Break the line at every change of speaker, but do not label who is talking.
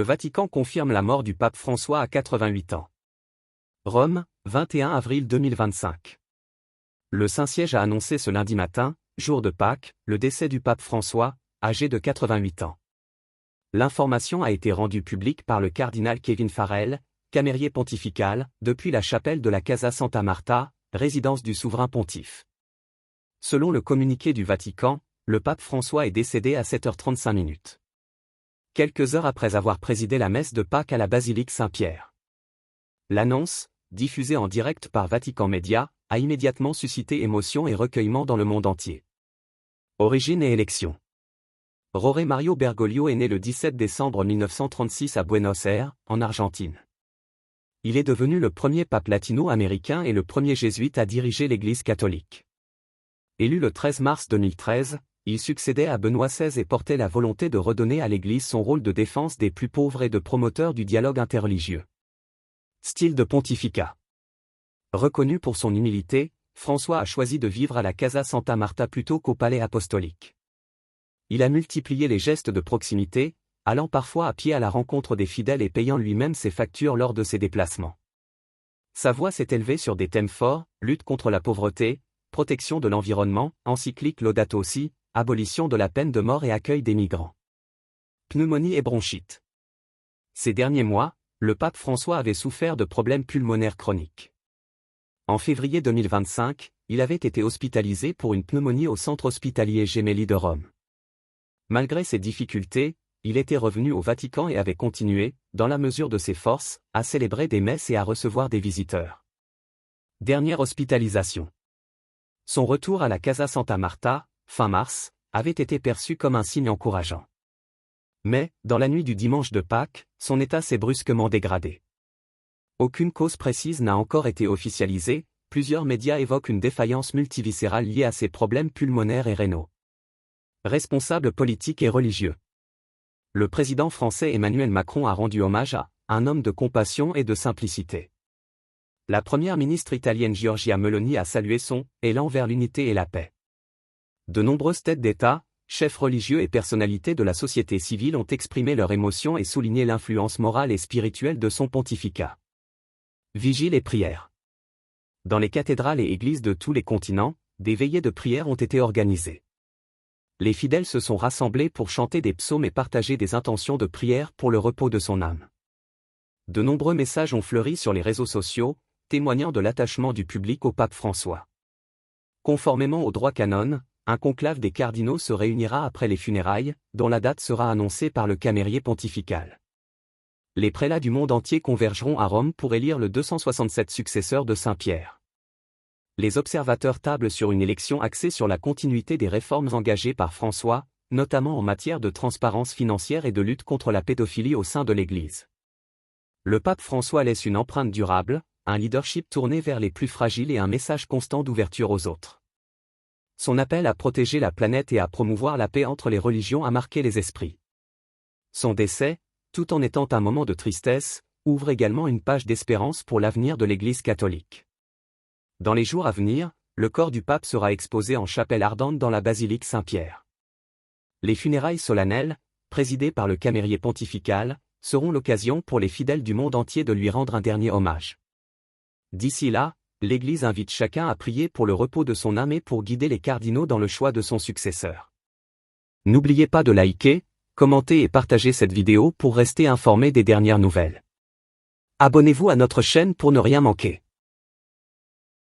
Le Vatican confirme la mort du pape François à 88 ans. Rome, 21 avril 2025. Le Saint-Siège a annoncé ce lundi matin, jour de Pâques, le décès du pape François, âgé de 88 ans. L'information a été rendue publique par le cardinal Kevin Farrell, camérier pontifical, depuis la chapelle de la Casa Santa Marta, résidence du souverain pontife. Selon le communiqué du Vatican, le pape François est décédé à 7h35. Quelques heures après avoir présidé la messe de Pâques à la basilique Saint-Pierre. L'annonce, diffusée en direct par Vatican Media, a immédiatement suscité émotion et recueillement dans le monde entier. Origine et élection. Jorge Mario Bergoglio est né le 17 décembre 1936 à Buenos Aires, en Argentine. Il est devenu le premier pape latino-américain et le premier jésuite à diriger l'Église catholique. Élu le 13 mars 2013, il succédait à Benoît XVI et portait la volonté de redonner à l'Église son rôle de défense des plus pauvres et de promoteur du dialogue interreligieux. Style de pontificat. Reconnu pour son humilité, François a choisi de vivre à la Casa Santa Marta plutôt qu'au palais apostolique. Il a multiplié les gestes de proximité, allant parfois à pied à la rencontre des fidèles et payant lui-même ses factures lors de ses déplacements. Sa voix s'est élevée sur des thèmes forts, lutte contre la pauvreté, protection de l'environnement, encyclique Laudato Si, abolition de la peine de mort et accueil des migrants. Pneumonie et bronchite. Ces derniers mois, le pape François avait souffert de problèmes pulmonaires chroniques. En février 2025, il avait été hospitalisé pour une pneumonie au centre hospitalier Gemelli de Rome. Malgré ces difficultés, il était revenu au Vatican et avait continué, dans la mesure de ses forces, à célébrer des messes et à recevoir des visiteurs. Dernière hospitalisation. Son retour à la Casa Santa Marta, fin mars, avait été perçu comme un signe encourageant. Mais, dans la nuit du dimanche de Pâques, son état s'est brusquement dégradé. Aucune cause précise n'a encore été officialisée, plusieurs médias évoquent une défaillance multiviscérale liée à ses problèmes pulmonaires et rénaux. Responsable politique et religieux. Le président français Emmanuel Macron a rendu hommage à un homme de compassion et de simplicité. La première ministre italienne Giorgia Meloni a salué son élan vers l'unité et la paix. De nombreuses têtes d'État, chefs religieux et personnalités de la société civile ont exprimé leur émotion et souligné l'influence morale et spirituelle de son pontificat. Vigiles et prières. Dans les cathédrales et églises de tous les continents, des veillées de prière ont été organisées. Les fidèles se sont rassemblés pour chanter des psaumes et partager des intentions de prière pour le repos de son âme. De nombreux messages ont fleuri sur les réseaux sociaux, témoignant de l'attachement du public au pape François. Conformément au droit canon, un conclave des cardinaux se réunira après les funérailles, dont la date sera annoncée par le camérier pontifical. Les prélats du monde entier convergeront à Rome pour élire le 267 successeur de Saint-Pierre. Les observateurs tablent sur une élection axée sur la continuité des réformes engagées par François, notamment en matière de transparence financière et de lutte contre la pédophilie au sein de l'Église. Le pape François laisse une empreinte durable, un leadership tourné vers les plus fragiles et un message constant d'ouverture aux autres. Son appel à protéger la planète et à promouvoir la paix entre les religions a marqué les esprits. Son décès, tout en étant un moment de tristesse, ouvre également une page d'espérance pour l'avenir de l'Église catholique. Dans les jours à venir, le corps du pape sera exposé en chapelle ardente dans la basilique Saint-Pierre. Les funérailles solennelles, présidées par le camérier pontifical, seront l'occasion pour les fidèles du monde entier de lui rendre un dernier hommage. D'ici là, l'Église invite chacun à prier pour le repos de son âme et pour guider les cardinaux dans le choix de son successeur. N'oubliez pas de liker, commenter et partager cette vidéo pour rester informé des dernières nouvelles. Abonnez-vous à notre chaîne pour ne rien manquer.